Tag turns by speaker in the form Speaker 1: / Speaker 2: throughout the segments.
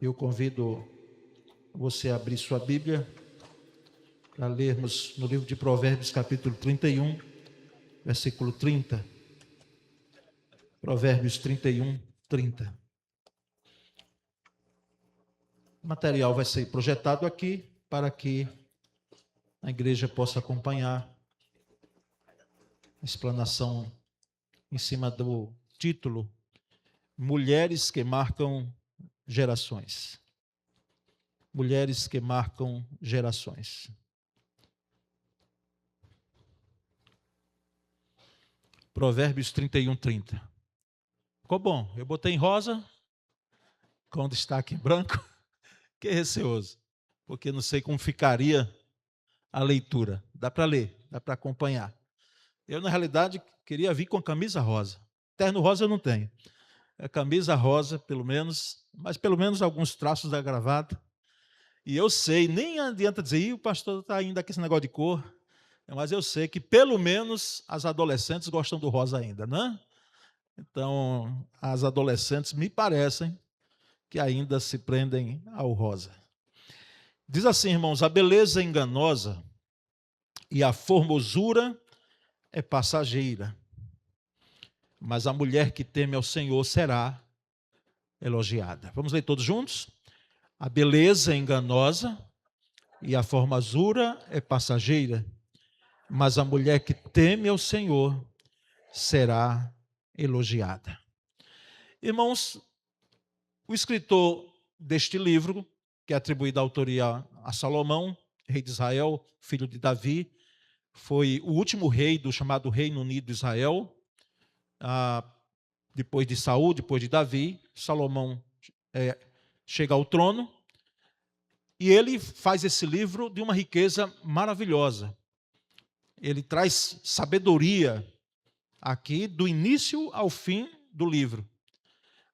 Speaker 1: Eu convido você a abrir sua Bíblia para lermos no livro de Provérbios, capítulo 31, versículo 30. Provérbios 31, 30. O material vai ser projetado aqui para que a igreja possa acompanhar a explanação em cima do título Mulheres que marcam gerações. Mulheres que marcam gerações. Provérbios 31, 30. Ficou bom. Eu botei em rosa, com destaque em branco. Que receoso, porque não sei como ficaria a leitura. Dá para ler, dá para acompanhar. Eu, na realidade, queria vir com a camisa rosa. Terno rosa eu não tenho. A camisa rosa, pelo menos, mas pelo menos alguns traços da gravata. E eu sei, nem adianta dizer, o pastor está ainda com esse negócio de cor, mas eu sei que pelo menos as adolescentes gostam do rosa ainda, né? Então, as adolescentes me parecem que ainda se prendem ao rosa. Diz assim, irmãos, a beleza é enganosa e a formosura é passageira, mas a mulher que teme ao Senhor será elogiada. Vamos ler todos juntos? A beleza é enganosa e a formosura é passageira, mas a mulher que teme ao Senhor será elogiada. Irmãos, o escritor deste livro, que é atribuído a autoria a Salomão, rei de Israel, filho de Davi, foi o último rei do chamado Reino Unido de Israel, depois de Saul, depois de Davi. Salomão chega ao trono e ele faz esse livro de uma riqueza maravilhosa. Ele traz sabedoria aqui do início ao fim do livro.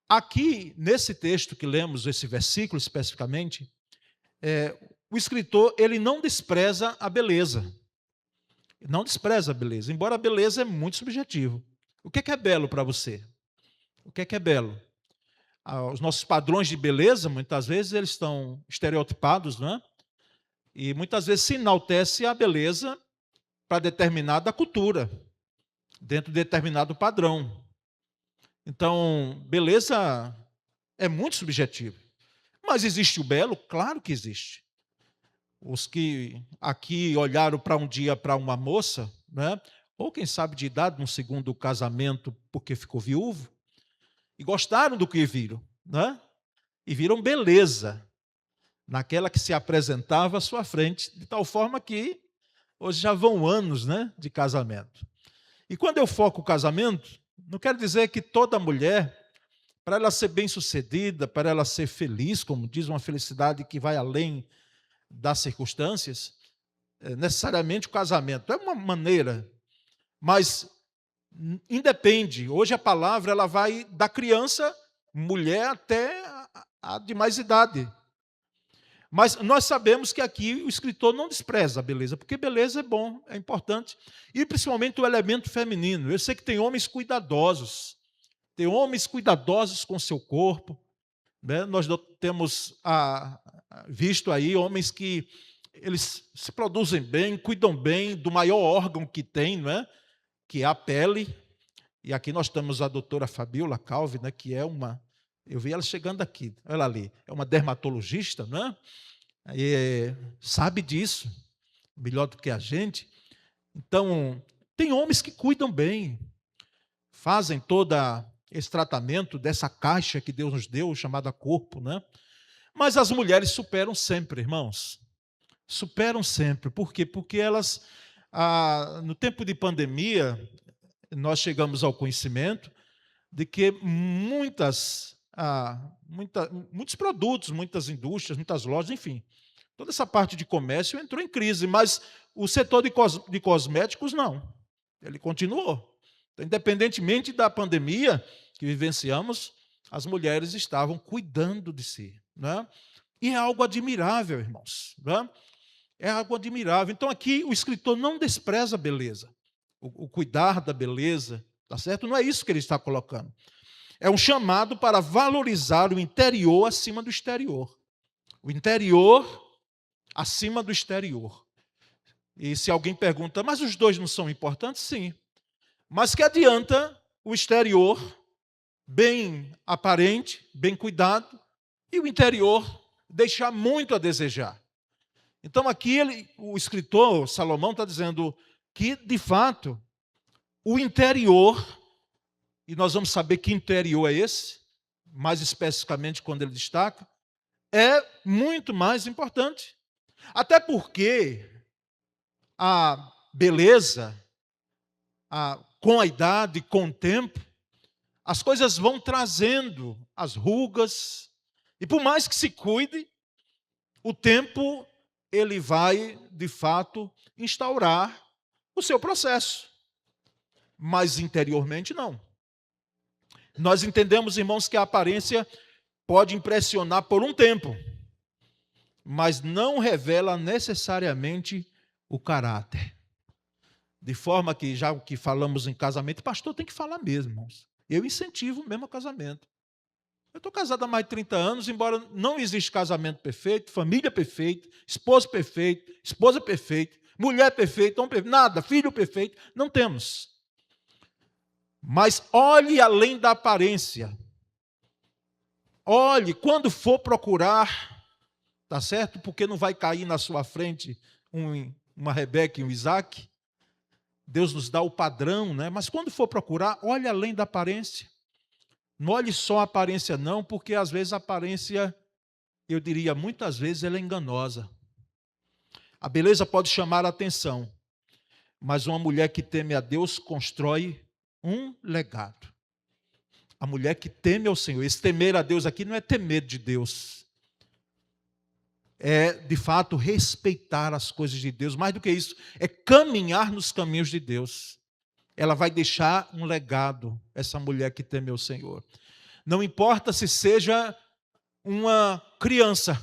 Speaker 1: Aqui, nesse texto que lemos, esse versículo especificamente, o escritor ele não despreza a beleza. Não despreza a beleza, embora a beleza é muito subjetivo. O que é belo para você? O que é belo? Os nossos padrões de beleza, muitas vezes, eles estão estereotipados, não é? E muitas vezes se enaltece a beleza para determinada cultura, dentro de determinado padrão. Então, beleza é muito subjetivo. Mas existe o belo? Claro que existe. Os que aqui olharam para um dia para uma moça, né? Ou quem sabe de idade, num segundo casamento, porque ficou viúvo, e gostaram do que viram, né? E viram beleza naquela que se apresentava à sua frente, de tal forma que hoje já vão anos, né, de casamento. E quando eu foco o casamento, não quero dizer que toda mulher, para ela ser bem-sucedida, para ela ser feliz, como diz, uma felicidade que vai além das circunstâncias, necessariamente o casamento é uma maneira, mas independe. Hoje a palavra ela vai da criança, mulher, até a de mais idade. Mas nós sabemos que aqui o escritor não despreza a beleza, porque beleza é bom, é importante. E principalmente o elemento feminino. Eu sei que tem homens cuidadosos com seu corpo, né? Nós temos visto aí homens que eles se produzem bem, cuidam bem do maior órgão que tem, não é? Que é a pele. E aqui nós temos a doutora Fabiola Calvi, né? Que é uma... Eu vi ela chegando aqui, ela ali. É uma dermatologista, não é? E sabe disso, melhor do que a gente. Então, tem homens que cuidam bem, fazem todo esse tratamento dessa caixa que Deus nos deu, chamada corpo, né? Mas as mulheres superam sempre, irmãos. Superam sempre. Por quê? Porque elas, no tempo de pandemia, nós chegamos ao conhecimento de que muitos produtos, muitas indústrias, muitas lojas, enfim, toda essa parte de comércio entrou em crise, mas o setor de cosméticos não. Ele continuou. Então, independentemente da pandemia que vivenciamos, as mulheres estavam cuidando de si. Né? E é algo admirável, irmãos. Né? É algo admirável. Então, aqui o escritor não despreza a beleza, o cuidar da beleza, tá certo? Não é isso que ele está colocando. é um chamado para valorizar o interior acima do exterior. O interior acima do exterior. E se alguém pergunta, mas os dois não são importantes? Sim. Mas que adianta o exterior bem aparente, bem cuidado, e o interior deixar muito a desejar? Então aqui o escritor Salomão está dizendo que, de fato, o interior, e nós vamos saber que interior é esse, mais especificamente quando ele destaca, é muito mais importante. Até porque a beleza, com a idade, com o tempo, as coisas vão trazendo as rugas, e por mais que se cuide, o tempo ele vai, de fato, instaurar o seu processo. Mas interiormente não. Nós entendemos, irmãos, que a aparência pode impressionar por um tempo, mas não revela necessariamente o caráter. De forma que, já que falamos em casamento, pastor tem que falar mesmo, irmãos. Eu incentivo mesmo o casamento. Eu estou casado há mais de 30 anos, embora não exista casamento perfeito, família perfeita, esposa perfeita, mulher perfeita, homem perfeito, nada, filho perfeito, não temos. Mas olhe além da aparência. Olhe, quando for procurar, tá certo? Porque não vai cair na sua frente uma Rebeca e um Isaac. Deus nos dá o padrão, né? Mas quando for procurar, olhe além da aparência. Não olhe só a aparência não, porque às vezes a aparência, eu diria muitas vezes, ela é enganosa. A beleza pode chamar a atenção, mas uma mulher que teme a Deus constrói um legado. A mulher que teme ao Senhor, esse temer a Deus aqui não é ter medo de Deus. É, de fato, respeitar as coisas de Deus. Mais do que isso, é caminhar nos caminhos de Deus. Ela vai deixar um legado, essa mulher que teme ao Senhor. Não importa se seja uma criança,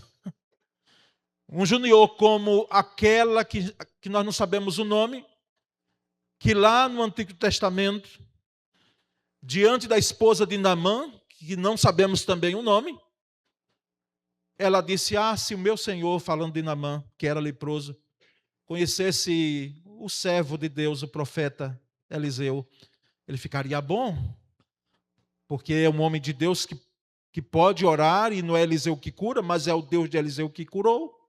Speaker 1: um junior como aquela que nós não sabemos o nome, que lá no Antigo Testamento, diante da esposa de Naamã, que não sabemos também o nome, ela disse, se o meu senhor, falando de Naamã, que era leproso, conhecesse o servo de Deus, o profeta Eliseu, ele ficaria bom, porque é um homem de Deus que pode orar, e não é Eliseu que cura, mas é o Deus de Eliseu que curou.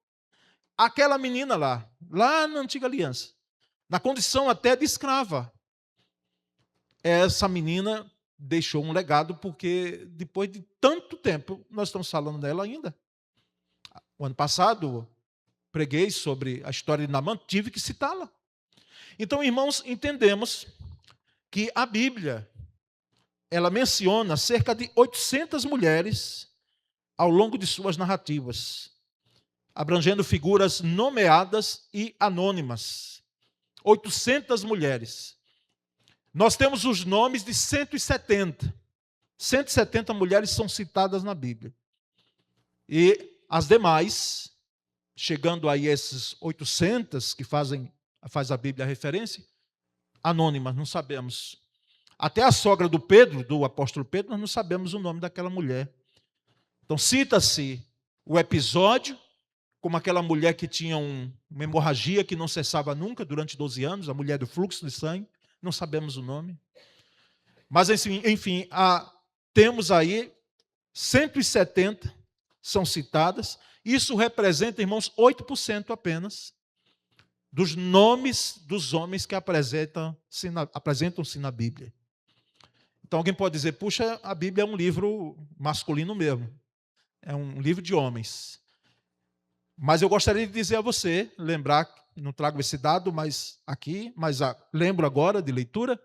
Speaker 1: Aquela menina lá na Antiga Aliança, na condição até de escrava, essa menina deixou um legado, porque depois de tanto tempo, nós estamos falando dela ainda. O ano passado, preguei sobre a história de Naamã, tive que citá-la. Então, irmãos, entendemos que a Bíblia, ela menciona cerca de 800 mulheres ao longo de suas narrativas, abrangendo figuras nomeadas e anônimas. 800 mulheres. Nós temos os nomes de 170. 170 mulheres são citadas na Bíblia. E as demais, chegando aí esses 800 que faz a Bíblia a referência, anônimas, não sabemos. Até a sogra do Pedro, do apóstolo Pedro, nós não sabemos o nome daquela mulher. Então cita-se o episódio, como aquela mulher que tinha uma hemorragia que não cessava nunca durante 12 anos, a mulher do fluxo de sangue, não sabemos o nome. Mas, enfim, temos aí 170 são citadas. Isso representa, irmãos, 8% apenas dos nomes dos homens que apresentam-se na Bíblia. Então alguém pode dizer, puxa, a Bíblia é um livro masculino mesmo. É um livro de homens. Mas eu gostaria de dizer a você, lembrar, não trago esse dado lembro agora de leitura,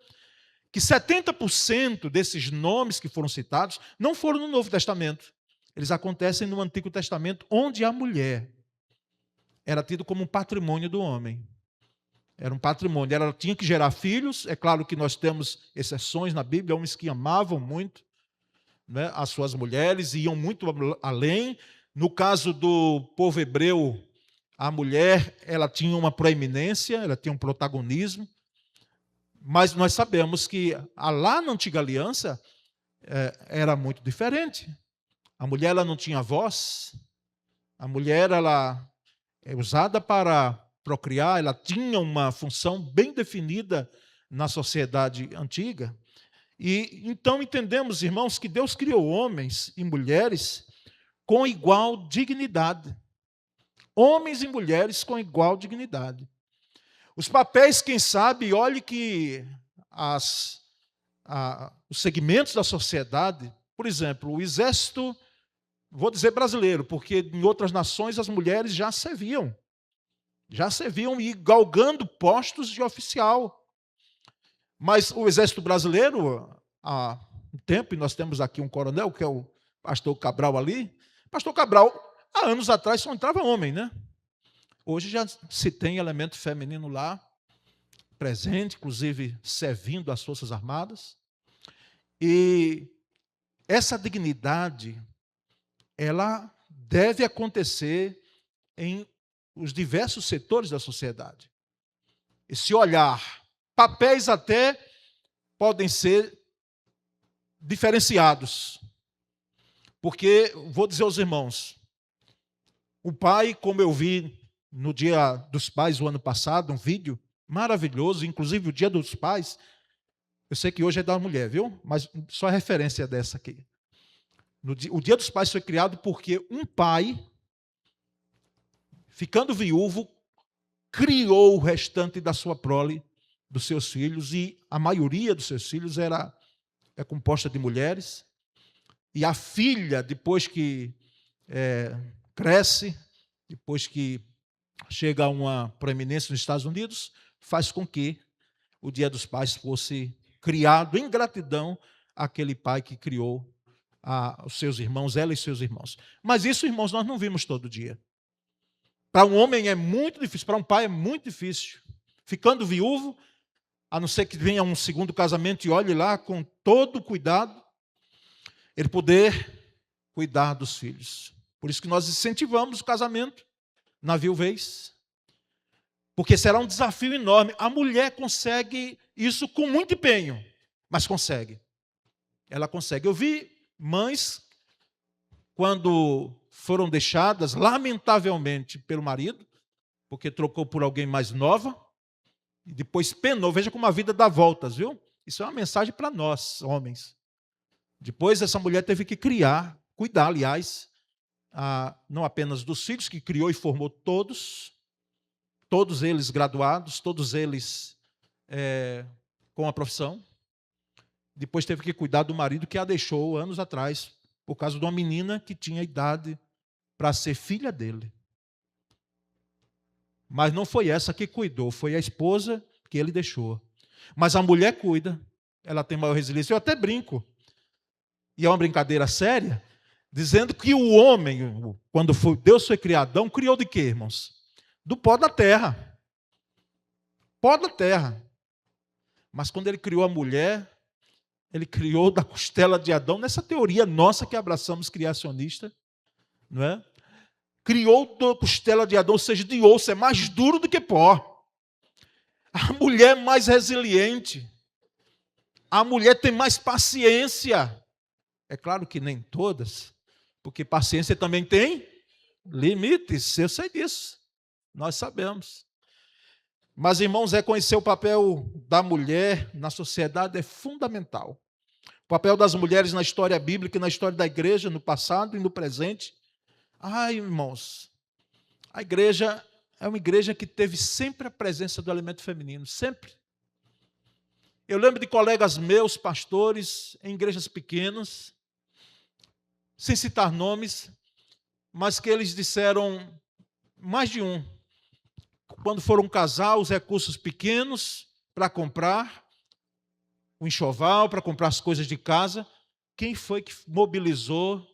Speaker 1: que 70% desses nomes que foram citados não foram no Novo Testamento. Eles acontecem no Antigo Testamento, onde a mulher era tida como um patrimônio do homem. Era um patrimônio. Ela tinha que gerar filhos. É claro que nós temos exceções na Bíblia, homens que amavam muito, né, as suas mulheres, iam muito além. No caso do povo hebreu, a mulher ela tinha uma proeminência, ela tinha um protagonismo. Mas nós sabemos que lá na Antiga Aliança, era muito diferente. A mulher ela não tinha voz, a mulher ela é usada para procriar, ela tinha uma função bem definida na sociedade antiga. E então entendemos, irmãos, que Deus criou homens e mulheres com igual dignidade. Homens e mulheres com igual dignidade. Os papéis, quem sabe, olhe que os segmentos da sociedade, por exemplo, o exército, vou dizer brasileiro, porque em outras nações as mulheres já serviam e galgando postos de oficial. Mas o exército brasileiro, há um tempo, e nós temos aqui um coronel, que é o pastor Cabral ali. Pastor Cabral, há anos atrás, só entrava homem, né? Hoje já se tem elemento feminino lá, presente, inclusive servindo as Forças Armadas. E essa dignidade, ela deve acontecer em os diversos setores da sociedade. Esse olhar, papéis até podem ser diferenciados. Porque, vou dizer aos irmãos, o pai, como eu vi no Dia dos Pais, o ano passado, um vídeo maravilhoso, inclusive o Dia dos Pais, eu sei que hoje é da mulher, viu? Mas só a referência dessa aqui. O Dia dos Pais foi criado porque um pai, ficando viúvo, criou o restante da sua prole, dos seus filhos, e a maioria dos seus filhos é composta de mulheres. E a filha, depois que cresce, depois que chega a uma proeminência nos Estados Unidos, faz com que o Dia dos Pais fosse criado em gratidão àquele pai que criou os seus irmãos, ela e seus irmãos. Mas isso, irmãos, nós não vimos todo dia. Para um homem é muito difícil, para um pai é muito difícil. Ficando viúvo, a não ser que venha um segundo casamento e olhe lá com todo cuidado, ele poder cuidar dos filhos. Por isso que nós incentivamos o casamento na viuvez, porque será um desafio enorme. A mulher consegue isso com muito empenho, mas consegue. Ela consegue. Eu vi mães, quando foram deixadas, lamentavelmente, pelo marido, porque trocou por alguém mais nova, e depois penou. Veja como a vida dá voltas, viu? Isso é uma mensagem para nós, homens. Depois essa mulher teve que cuidar, aliás, não apenas dos filhos, que criou e formou todos eles graduados, todos eles com a profissão. Depois teve que cuidar do marido que a deixou anos atrás, por causa de uma menina que tinha idade para ser filha dele. Mas não foi essa que cuidou, foi a esposa que ele deixou. Mas a mulher cuida, ela tem maior resiliência. Eu até brinco, e é uma brincadeira séria, dizendo que o homem, quando Deus foi criadão, criou de quê, irmãos? Do pó da terra. Pó da terra. Mas quando ele criou a mulher, ele criou da costela de Adão, nessa teoria nossa que abraçamos criacionista, não é? Criou da costela de Adão, ou seja, de osso, é mais duro do que pó. A mulher é mais resiliente. A mulher tem mais paciência. É claro que nem todas, porque paciência também tem limites, eu sei disso. Nós sabemos. Mas, irmãos, reconhecer o papel da mulher na sociedade é fundamental. O papel das mulheres na história bíblica e na história da igreja, no passado e no presente. Ai, irmãos, a igreja é uma igreja que teve sempre a presença do elemento feminino, sempre. Eu lembro de colegas meus, pastores, em igrejas pequenas, sem citar nomes, mas que eles disseram, mais de um, quando foram casar, os recursos pequenos para comprar o enxoval, para comprar as coisas de casa, quem foi que mobilizou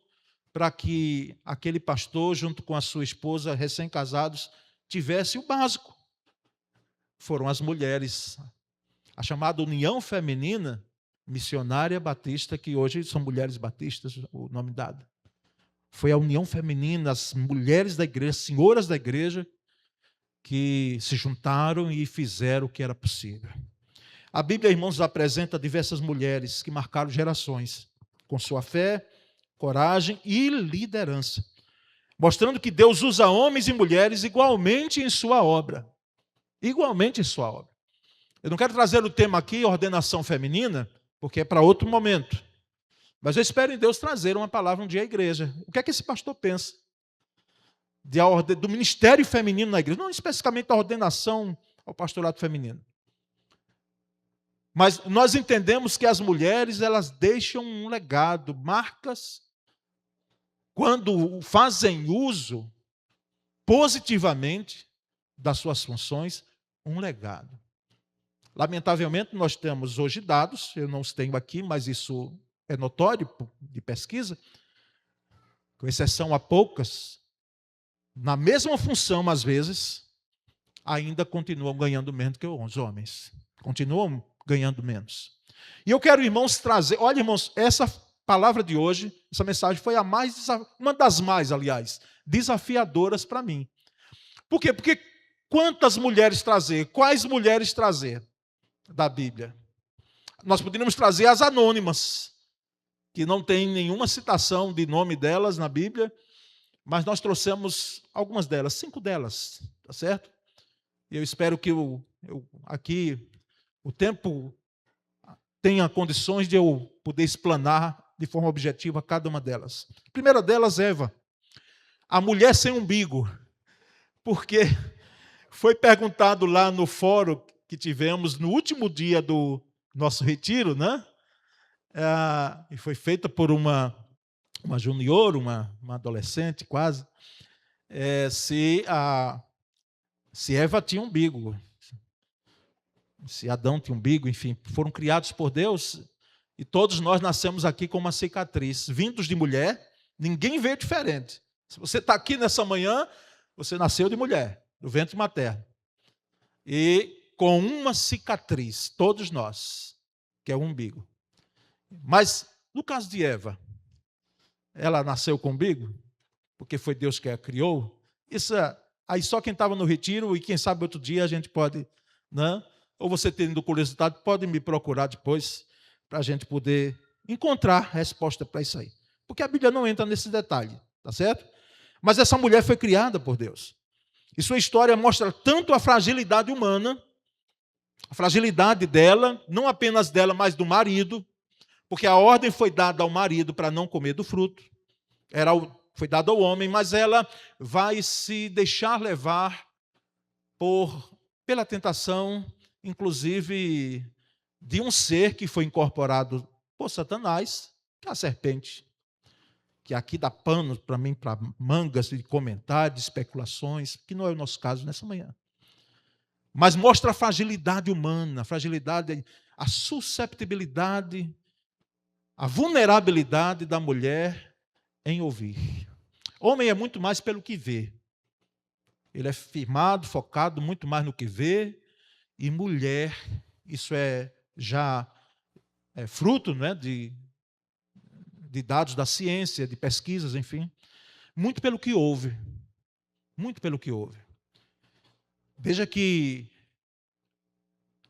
Speaker 1: para que aquele pastor, junto com a sua esposa, recém-casados, tivesse o básico? Foram as mulheres. A chamada União Feminina Missionária Batista, que hoje são Mulheres Batistas, o nome dado. Foi a União Feminina, as mulheres da igreja, senhoras da igreja, que se juntaram e fizeram o que era possível. A Bíblia, irmãos, apresenta diversas mulheres que marcaram gerações. com sua fé, coragem e liderança, mostrando que Deus usa homens e mulheres igualmente em sua obra. Igualmente em sua obra. Eu não quero trazer o tema aqui, ordenação feminina, porque é para outro momento. Mas eu espero em Deus trazer uma palavra um dia à igreja. O que é que esse pastor pensa? Do ministério feminino na igreja. Não especificamente da ordenação ao pastorado feminino. Mas nós entendemos que as mulheres, elas deixam um legado, marcas, quando fazem uso positivamente das suas funções, um legado. Lamentavelmente, nós temos hoje dados, eu não os tenho aqui, mas isso é notório de pesquisa, com exceção a poucas, na mesma função, às vezes, ainda continuam ganhando menos que os homens. Continuam ganhando menos. E eu quero, irmãos, trazer... Olha, irmãos, essa palavra de hoje, essa mensagem foi uma das mais, aliás, desafiadoras para mim. Por quê? Porque quantas mulheres trazer? Quais mulheres trazer da Bíblia? Nós poderíamos trazer as anônimas, que não tem nenhuma citação de nome delas na Bíblia, mas nós trouxemos algumas delas, 5 delas, tá certo? E eu espero que aqui o tempo tenha condições de eu poder explanar de forma objetiva cada uma delas. A primeira delas, Eva, a mulher sem umbigo, porque foi perguntado lá no fórum que tivemos no último dia do nosso retiro, né? E foi feita por uma junior, uma adolescente quase, se Eva tinha umbigo, se Adão tinha umbigo, enfim, foram criados por Deus e todos nós nascemos aqui com uma cicatriz. Vindos de mulher, ninguém veio diferente. Se você está aqui nessa manhã, você nasceu de mulher, do ventre materno. E com uma cicatriz, todos nós, que é o umbigo. Mas, no caso de Eva, ela nasceu com umbigo, porque foi Deus que a criou. Isso aí só quem estava no retiro, e quem sabe outro dia a gente pode, né? Ou você tendo curiosidade, pode me procurar depois, para a gente poder encontrar resposta para isso aí. Porque a Bíblia não entra nesse detalhe, tá certo? Mas essa mulher foi criada por Deus. E sua história mostra tanto a fragilidade humana, a fragilidade dela, não apenas dela, mas do marido, porque a ordem foi dada ao marido para não comer do fruto, foi dada ao homem, mas ela vai se deixar levar pela tentação, inclusive de um ser que foi incorporado por Satanás, que é a serpente, que aqui dá pano para mim, para mangas de comentários, de especulações, que não é o nosso caso nessa manhã. Mas mostra a fragilidade humana, a susceptibilidade, a vulnerabilidade da mulher em ouvir. Homem é muito mais pelo que vê. Ele é firmado, focado muito mais no que vê. E mulher, isso já é fruto, né, de dados da ciência, de pesquisas, enfim. Muito pelo que ouve. Muito pelo que ouve. Veja que,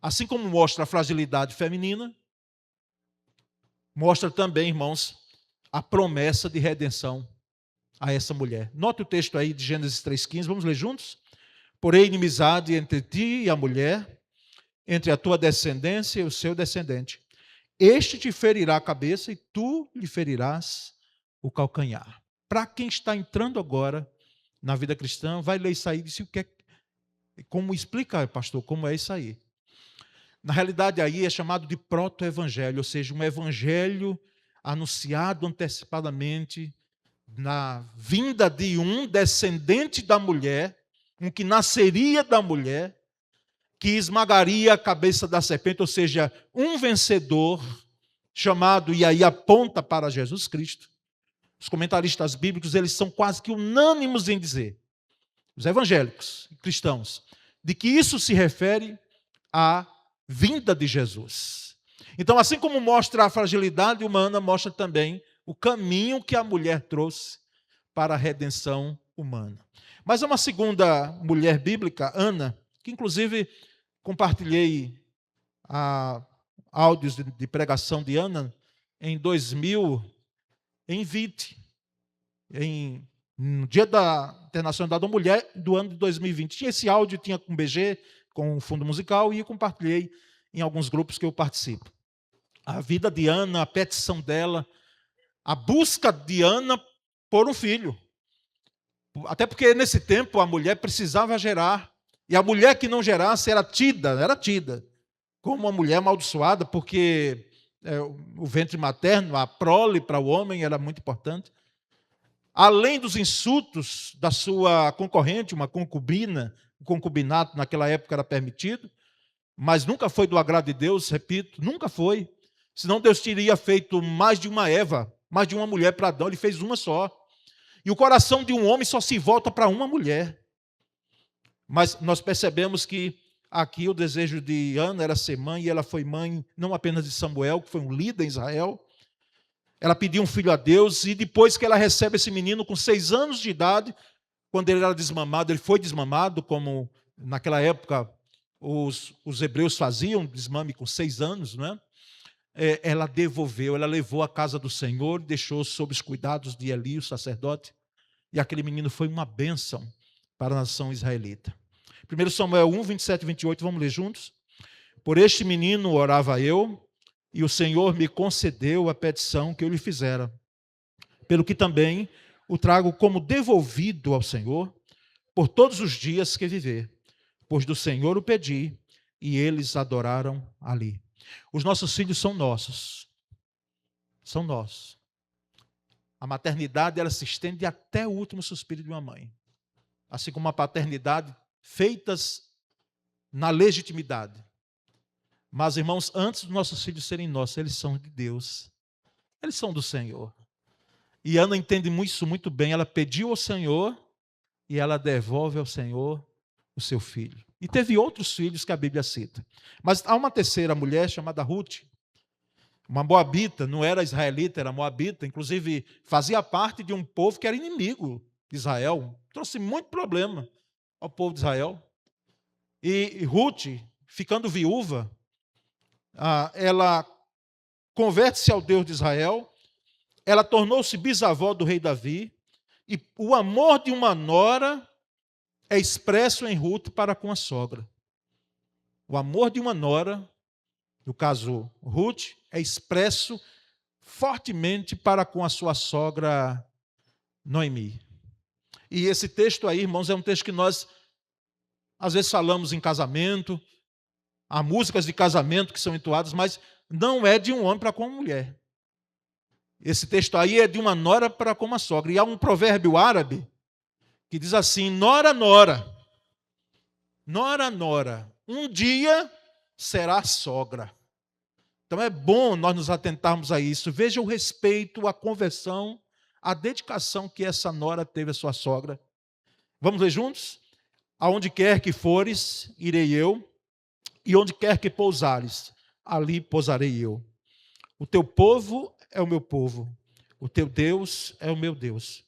Speaker 1: assim como mostra a fragilidade feminina, mostra também, irmãos, a promessa de redenção a essa mulher. Note o texto aí de Gênesis 3,15, vamos ler juntos? Porém, inimizade entre ti e a mulher, entre a tua descendência e o seu descendente. Este te ferirá a cabeça e tu lhe ferirás o calcanhar. Para quem está entrando agora na vida cristã, vai ler isso aí e diz o que é. Como explica, pastor, como é isso aí? Na realidade, aí é chamado de proto-evangelho, ou seja, um evangelho anunciado antecipadamente na vinda de um descendente da mulher, um que nasceria da mulher, que esmagaria a cabeça da serpente, ou seja, um vencedor chamado, e aí aponta para Jesus Cristo. Os comentaristas bíblicos, eles são quase que unânimes em dizer, os evangélicos cristãos, de que isso se refere à vinda de Jesus. Então, assim como mostra a fragilidade humana, mostra também o caminho que a mulher trouxe para a redenção humana. Mas há uma segunda mulher bíblica, Ana, que inclusive compartilhei áudios de pregação de Ana em 2020, no Dia Internacional da Mulher do ano de 2020. Tinha esse áudio, tinha com BG, com o fundo musical, e compartilhei em alguns grupos que eu participo. A vida de Ana, a petição dela, a busca de Ana por um filho. Até porque nesse tempo a mulher precisava gerar, e a mulher que não gerasse era tida como uma mulher amaldiçoada, porque o ventre materno, a prole para o homem era muito importante. Além dos insultos da sua concorrente, uma concubina, o concubinato naquela época era permitido, mas nunca foi do agrado de Deus, repito, nunca foi. Senão Deus teria feito mais de uma Eva, mais de uma mulher para Adão, ele fez uma só. E o coração de um homem só se volta para uma mulher. Mas nós percebemos que aqui o desejo de Ana era ser mãe, e ela foi mãe não apenas de Samuel, que foi um líder em Israel. Ela pediu um filho a Deus, e depois que ela recebe esse menino com 6 anos de idade, quando ele era desmamado, ele foi desmamado, como naquela época os hebreus faziam, desmame com 6 anos, não é? Ela devolveu, ela levou à casa do Senhor, deixou sob os cuidados de Eli, o sacerdote, e aquele menino foi uma bênção para a nação israelita. 1 Samuel 1, 27 e 28, vamos ler juntos? Por este menino orava eu, e o Senhor me concedeu a petição que eu lhe fizera, pelo que também o trago como devolvido ao Senhor, por todos os dias que viver, pois do Senhor o pedi, e eles adoraram ali. Os nossos filhos são nossos. São nossos. A maternidade, ela se estende até o último suspiro de uma mãe. Assim como a paternidade, feitas na legitimidade. Mas, irmãos, antes dos nossos filhos serem nossos, eles são de Deus. Eles são do Senhor. E Ana entende isso muito bem. Ela pediu ao Senhor e ela devolve ao Senhor o seu filho. E teve outros filhos que a Bíblia cita. Mas há uma terceira mulher chamada Ruth, uma moabita, não era israelita, era moabita, inclusive fazia parte de um povo que era inimigo de Israel. Trouxe muito problema ao povo de Israel. E Ruth, ficando viúva, ela converte-se ao Deus de Israel, ela tornou-se bisavó do rei Davi, e o amor de uma nora é expresso em Ruth para com a sogra. O amor de uma nora, no caso Ruth, é expresso fortemente para com a sua sogra Noemi. E esse texto aí, irmãos, é um texto que nós às vezes falamos em casamento, há músicas de casamento que são entoadas, mas não é de um homem para com uma mulher. Esse texto aí é de uma nora para com uma sogra. E há um provérbio árabe que diz assim: nora, nora, nora, nora, um dia será sogra. Então é bom nós nos atentarmos a isso. Veja o respeito, a conversão, a dedicação que essa nora teve à sua sogra. Vamos ler juntos? Aonde quer que fores, irei eu, e onde quer que pousares, ali pousarei eu. O teu povo é o meu povo, o teu Deus é o meu Deus.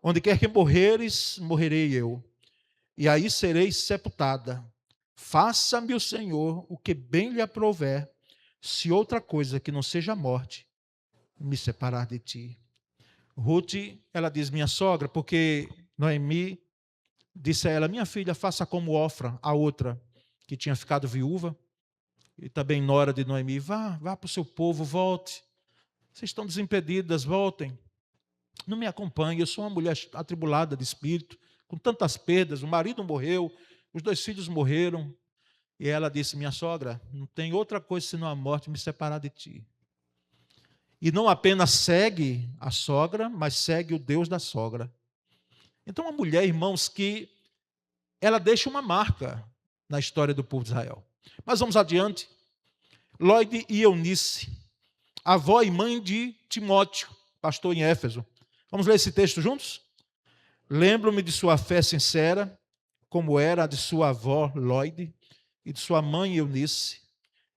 Speaker 1: Onde quer que morreres, morrerei eu, e aí serei sepultada. Faça-me o Senhor o que bem lhe aprouver, se outra coisa que não seja a morte me separar de ti. Ruth, ela diz, minha sogra, porque Noemi disse a ela, minha filha, faça como Ofra, a outra que tinha ficado viúva, e também nora de Noemi, vá para o seu povo, volte. Vocês estão desimpedidas, voltem. Não me acompanhe, eu sou uma mulher atribulada de espírito, com tantas perdas, o marido morreu, os 2 filhos morreram. E ela disse, minha sogra, não tem outra coisa senão a morte me separar de ti. E não apenas segue a sogra, mas segue o Deus da sogra. Então, uma mulher, irmãos, que ela deixa uma marca na história do povo de Israel. Mas vamos adiante. Lóide e Eunice, avó e mãe de Timóteo, pastor em Éfeso. Vamos ler esse texto juntos? Lembro-me de sua fé sincera, como era a de sua avó Lóide e de sua mãe Eunice,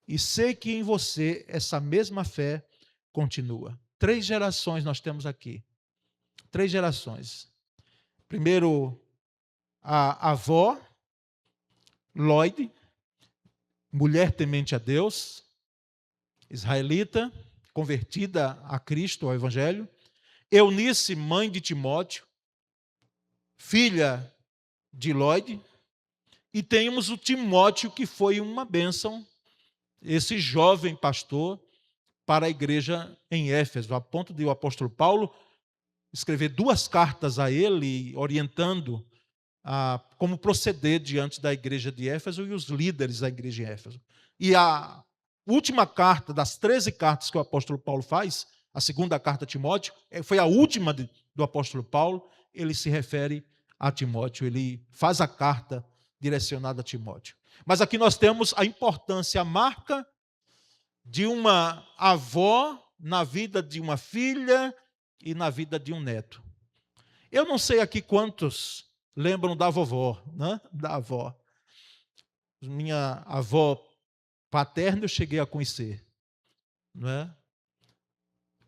Speaker 1: e sei que em você essa mesma fé continua. 3 gerações nós temos aqui. 3 gerações. Primeiro, a avó Lóide, mulher temente a Deus, israelita, convertida a Cristo, ao Evangelho. Eunice, mãe de Timóteo, filha de Lloyd. E temos o Timóteo, que foi uma bênção, esse jovem pastor, para a igreja em Éfeso, a ponto de o apóstolo Paulo escrever 2 cartas a ele, orientando como proceder diante da igreja de Éfeso e os líderes da igreja de Éfeso. E a última carta das 13 cartas que o apóstolo Paulo faz, a segunda carta a Timóteo, foi a última do apóstolo Paulo. Ele se refere a Timóteo, ele faz a carta direcionada a Timóteo. Mas aqui nós temos a importância, a marca de uma avó na vida de uma filha e na vida de um neto. Eu não sei aqui quantos lembram da vovó, né? Da avó. Minha avó paterna eu cheguei a conhecer, não é?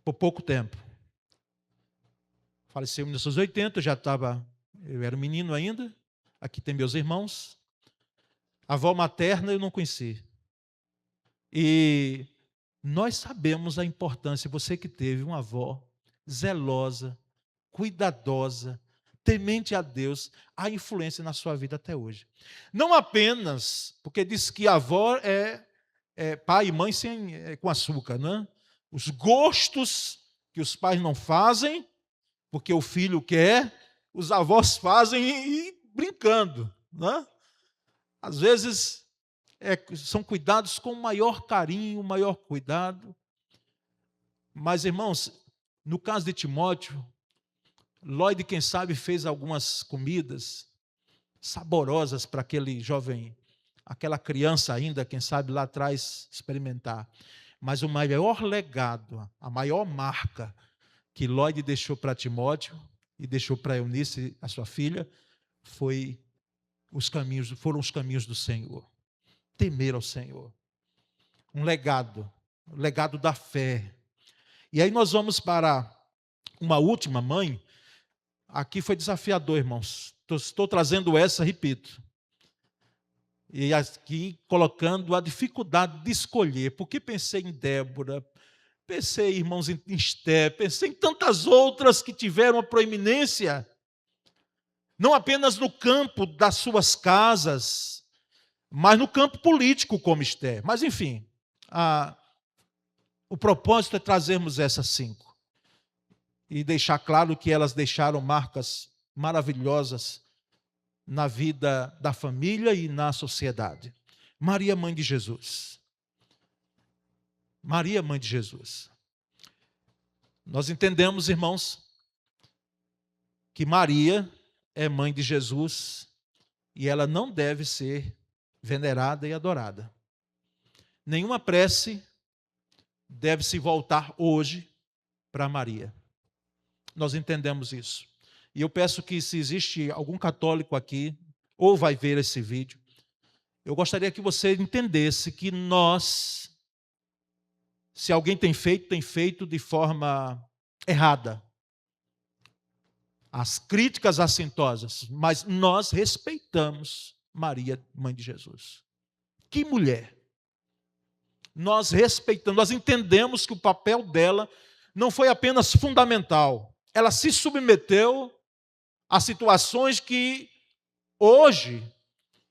Speaker 1: Por pouco tempo. Faleceu em 1980, eu era menino ainda. Aqui tem meus irmãos. A avó materna eu não conheci. E nós sabemos a importância, você que teve uma avó zelosa, cuidadosa, temente a Deus, a influência na sua vida até hoje. Não apenas, porque diz que a avó é pai e mãe com açúcar, né? Os gostos que os pais não fazem, porque o filho quer, os avós fazem e brincando, né? Às vezes são cuidados com maior carinho, maior cuidado. Mas, irmãos, no caso de Timóteo, Lloyd, quem sabe, fez algumas comidas saborosas para aquele jovem, aquela criança ainda, quem sabe, lá atrás, experimentar. Mas o maior legado, a maior marca que Lloyd deixou para Timóteo e deixou para Eunice, a sua filha, foram os caminhos do Senhor. Temer ao Senhor. Um legado, o legado da fé. E aí nós vamos para uma última mãe. Aqui foi desafiador, irmãos. Estou trazendo essa, repito. E aqui colocando a dificuldade de escolher. Porque pensei em Débora, pensei, irmãos, em Esther, pensei em tantas outras que tiveram a proeminência, não apenas no campo das suas casas, mas no campo político, como Esther. Mas, enfim, o propósito é trazermos essas 5 e deixar claro que elas deixaram marcas maravilhosas na vida da família e na sociedade. Maria, mãe de Jesus. Maria, mãe de Jesus. Nós entendemos, irmãos, que Maria é mãe de Jesus e ela não deve ser venerada e adorada. Nenhuma prece deve se voltar hoje para Maria. Nós entendemos isso. E eu peço que, se existe algum católico aqui, ou vai ver esse vídeo, eu gostaria que você entendesse que nós, se alguém tem feito de forma errada. As críticas assintosas, mas nós respeitamos Maria, mãe de Jesus. Que mulher! Nós respeitamos, nós entendemos que o papel dela não foi apenas fundamental. Ela se submeteu a situações que hoje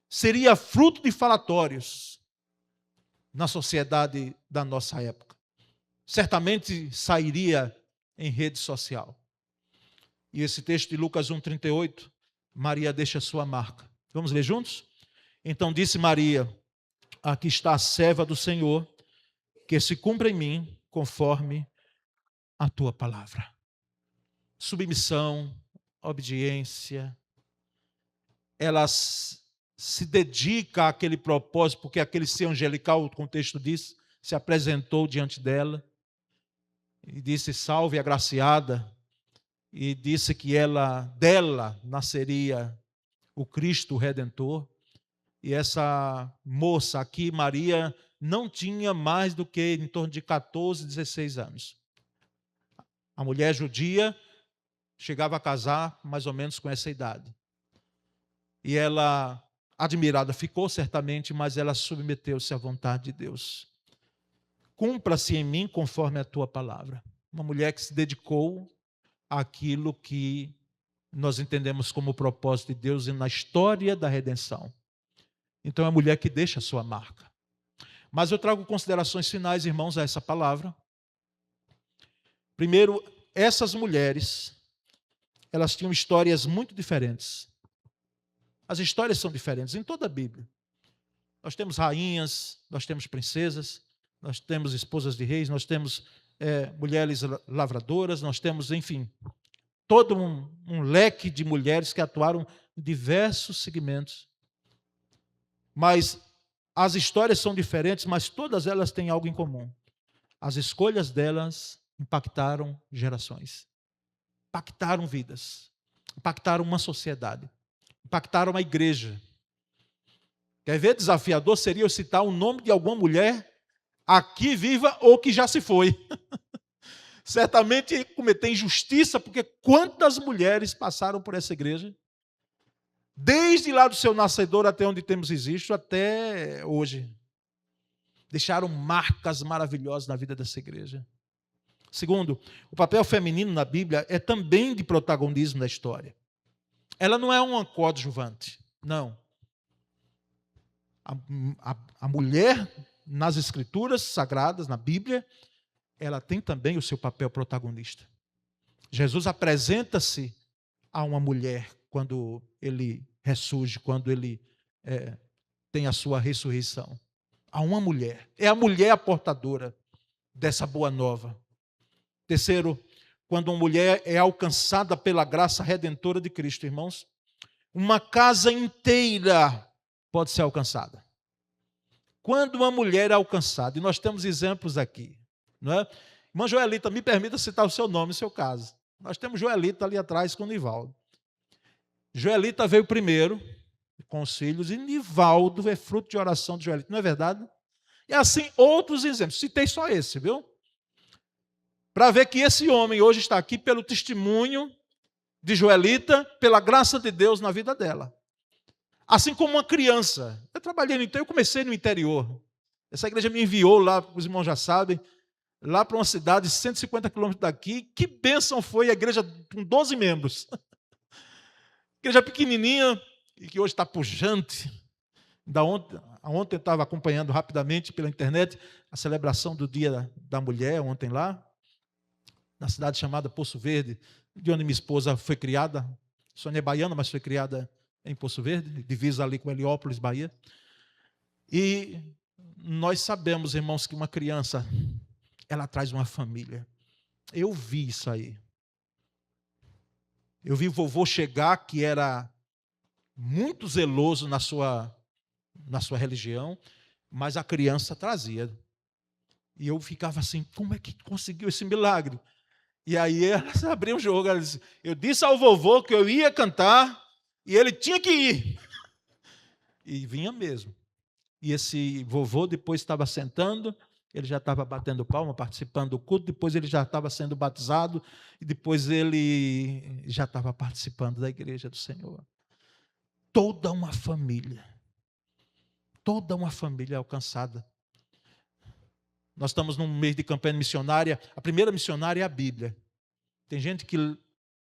Speaker 1: seria fruto de falatórios na sociedade da nossa época. Certamente sairia em rede social. E esse texto de Lucas 1,38, Maria deixa sua marca. Vamos ler juntos? Então disse Maria: aqui está a serva do Senhor, que se cumpra em mim conforme a tua palavra. Submissão, obediência. Ela se dedica àquele propósito, porque aquele ser angelical, o contexto diz, se apresentou diante dela e disse: salve, agraciada, e disse que dela nasceria o Cristo Redentor. E essa moça aqui, Maria, não tinha mais do que em torno de 14, 16 anos. A mulher judia chegava a casar mais ou menos com essa idade. E ela, admirada, ficou certamente, mas ela submeteu-se à vontade de Deus. cumpra-se em mim conforme a tua palavra. Uma mulher que se dedicou àquilo que nós entendemos como o propósito de Deus e na história da redenção. Então é a mulher que deixa a sua marca. Mas eu trago considerações finais, irmãos, a essa palavra. Primeiro, essas mulheres, elas tinham histórias muito diferentes. As histórias são diferentes em toda a Bíblia. Nós temos rainhas, nós temos princesas, nós temos esposas de reis, nós temos mulheres lavradoras, nós temos, enfim, todo um leque de mulheres que atuaram em diversos segmentos. Mas as histórias são diferentes, mas todas elas têm algo em comum. As escolhas delas impactaram gerações, impactaram vidas, impactaram uma sociedade, impactaram uma igreja. Quer ver? Desafiador seria eu citar o nome de alguma mulher aqui viva ou que já se foi. Certamente cometer injustiça, porque quantas mulheres passaram por essa igreja, desde lá do seu nascedor até onde temos existe, até hoje. Deixaram marcas maravilhosas na vida dessa igreja. Segundo, o papel feminino na Bíblia é também de protagonismo na história. Ela não é uma coadjuvante, não. A mulher nas Escrituras Sagradas, na Bíblia, ela tem também o seu papel protagonista. Jesus apresenta-se a uma mulher quando ele ressurge, quando ele tem a sua ressurreição. A uma mulher. É a mulher a portadora dessa boa nova. Terceiro, quando uma mulher é alcançada pela graça redentora de Cristo, irmãos, uma casa inteira pode ser alcançada. Quando uma mulher é alcançada, e nós temos exemplos aqui, não é? Irmã Joelita, me permita citar o seu nome e o seu caso. Nós temos Joelita ali atrás com o Nivaldo. Joelita veio primeiro com os filhos, e Nivaldo é fruto de oração de Joelita, não é verdade? E assim outros exemplos, citei só esse, viu? Para ver que esse homem hoje está aqui pelo testemunho de Joelita, pela graça de Deus na vida dela. Assim como uma criança. Eu trabalhei no interior, eu comecei no interior. Essa igreja me enviou lá, os irmãos já sabem, lá para uma cidade de 150 quilômetros daqui. Que bênção foi a igreja com 12 membros. Igreja pequenininha, e que hoje está pujante. Ontem eu estava acompanhando rapidamente pela internet a celebração do Dia da Mulher, ontem lá, na cidade chamada Poço Verde, de onde minha esposa foi criada. Sônia é baiana, mas foi criada em Poço Verde, divisa ali com Heliópolis, Bahia. E nós sabemos, irmãos, que uma criança, ela traz uma família. Eu vi isso aí. Eu vi o vovô chegar, que era muito zeloso na sua religião, mas a criança trazia. E eu ficava assim, como é que conseguiu esse milagre? E aí elas abriam o jogo, ela disse, eu disse ao vovô que eu ia cantar e ele tinha que ir. E vinha mesmo. E esse vovô depois estava sentando, ele já estava batendo palma, participando do culto, depois ele já estava sendo batizado, e depois ele já estava participando da igreja do Senhor. Toda uma família alcançada. Nós estamos num mês de campanha missionária, a primeira missionária é a Bíblia. Tem gente que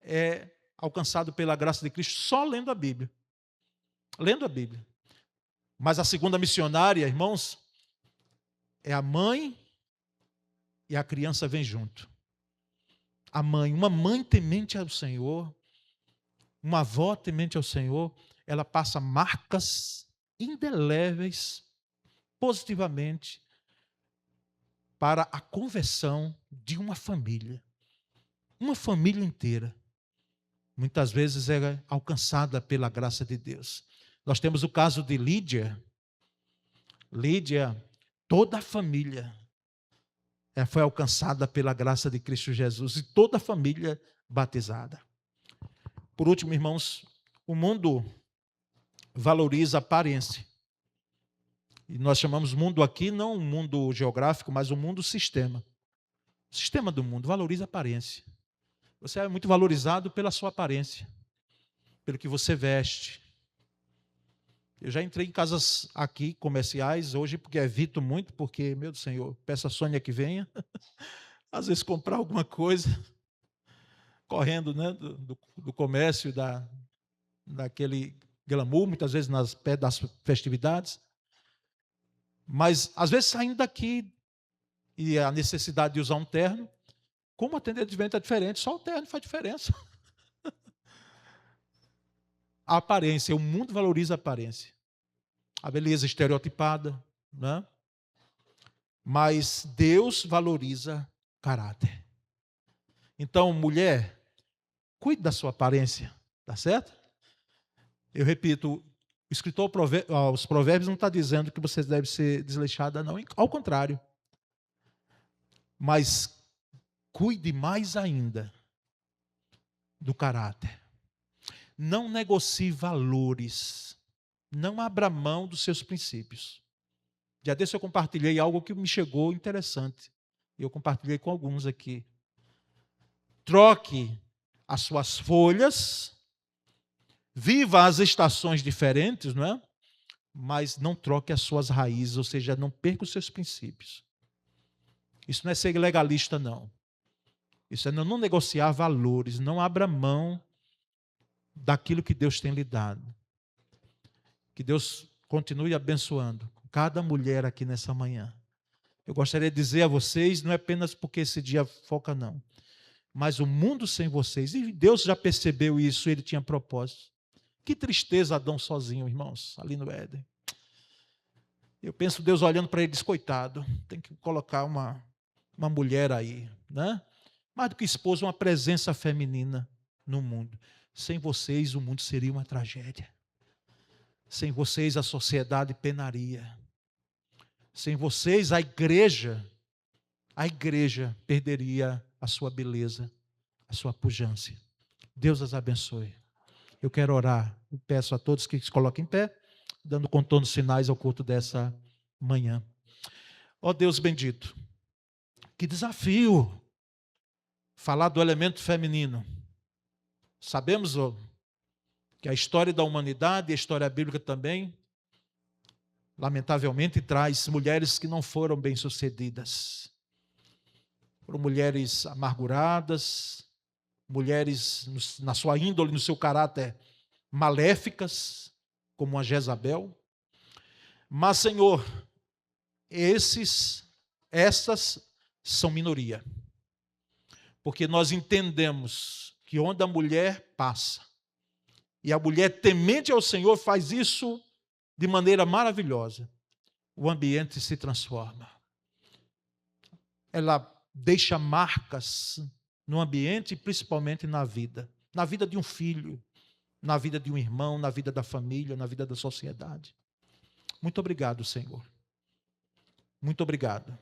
Speaker 1: é alcançado pela graça de Cristo só lendo a Bíblia. Lendo a Bíblia. Mas a segunda missionária, irmãos, é a mãe e a criança vem junto. A mãe, uma mãe temente ao Senhor, uma avó temente ao Senhor, ela passa marcas indeléveis, positivamente, para a conversão de uma família inteira. Muitas vezes é alcançada pela graça de Deus. Nós temos o caso de Lídia. Lídia, toda a família foi alcançada pela graça de Cristo Jesus e toda a família batizada. Por último, irmãos, o mundo valoriza a aparência. E nós chamamos mundo aqui não um mundo geográfico, mas um mundo sistema. O sistema do mundo valoriza a aparência. Você é muito valorizado pela sua aparência, pelo que você veste. Eu já entrei em casas aqui, comerciais, hoje, porque evito muito, porque, meu Senhor, peço a Sônia que venha, às vezes comprar alguma coisa, correndo, né, do comércio, daquele glamour, muitas vezes perto das festividades. Mas, às vezes, saindo daqui, e a necessidade de usar um terno, como atender de vento é diferente, só o terno faz diferença. A aparência, o mundo valoriza a aparência. A beleza estereotipada, né? Mas Deus valoriza caráter. Então, mulher, cuide da sua aparência, tá certo? Eu repito, o escritor aos Provérbios não está dizendo que você deve ser desleixada, não. Ao contrário. Mas cuide mais ainda do caráter. Não negocie valores. Não abra mão dos seus princípios. Já desse eu compartilhei algo que me chegou interessante. Eu compartilhei com alguns aqui. Troque as suas folhas, viva as estações diferentes, não é? Mas não troque as suas raízes, ou seja, não perca os seus princípios. Isso não é ser legalista, não. Isso é não negociar valores, não abra mão daquilo que Deus tem lhe dado. Que Deus continue abençoando cada mulher aqui nessa manhã. Eu gostaria de dizer a vocês, não é apenas porque esse dia foca, não. Mas o mundo sem vocês, e Deus já percebeu isso, ele tinha propósito. Que tristeza Adão sozinho, irmãos, ali no Éden. Eu penso Deus olhando para ele e diz, coitado, tem que colocar uma mulher aí, né? Mais do que esposa, uma presença feminina no mundo. Sem vocês, o mundo seria uma tragédia. Sem vocês, a sociedade penaria. Sem vocês, a igreja perderia a sua beleza, a sua pujança. Deus as abençoe. Eu quero orar. Eu peço a todos que se coloquem em pé, dando contornos finais ao culto dessa manhã. Ó Deus bendito, que desafio falar do elemento feminino. Sabemos que a história da humanidade e a história bíblica também, lamentavelmente, traz mulheres que não foram bem-sucedidas. Foram mulheres amarguradas, mulheres na sua índole, no seu caráter, maléficas, como a Jezabel. Mas, Senhor, essas são minoria. Porque nós entendemos que onde a mulher passa, e a mulher temente ao Senhor faz isso de maneira maravilhosa, o ambiente se transforma. Ela deixa marcas no ambiente e principalmente na vida de um filho, na vida de um irmão, na vida da família, na vida da sociedade. Muito obrigado, Senhor. Muito obrigado.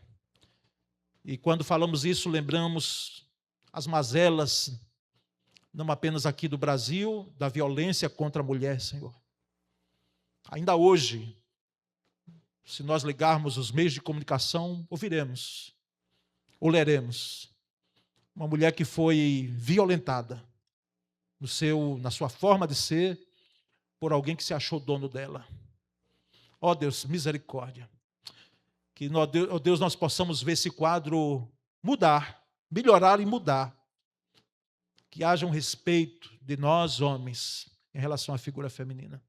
Speaker 1: E quando falamos isso, lembramos as mazelas, não apenas aqui do Brasil, da violência contra a mulher, Senhor. Ainda hoje, se nós ligarmos os meios de comunicação, ouviremos, ou leremos, uma mulher que foi violentada na sua forma de ser, por alguém que se achou dono dela. Ó Deus, misericórdia. Que, ó Deus, nós possamos ver esse quadro mudar, melhorar e mudar. Que haja um respeito de nós, homens, em relação à figura feminina.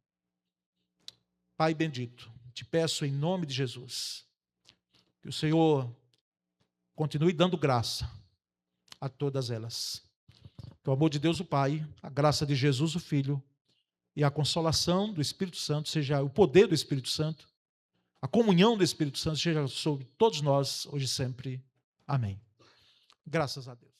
Speaker 1: Pai bendito, te peço em nome de Jesus, que o Senhor continue dando graça a todas elas. Que o amor de Deus o Pai, a graça de Jesus o Filho e a consolação do Espírito Santo, seja o poder do Espírito Santo, a comunhão do Espírito Santo seja sobre todos nós, hoje e sempre. Amém. Graças a Deus.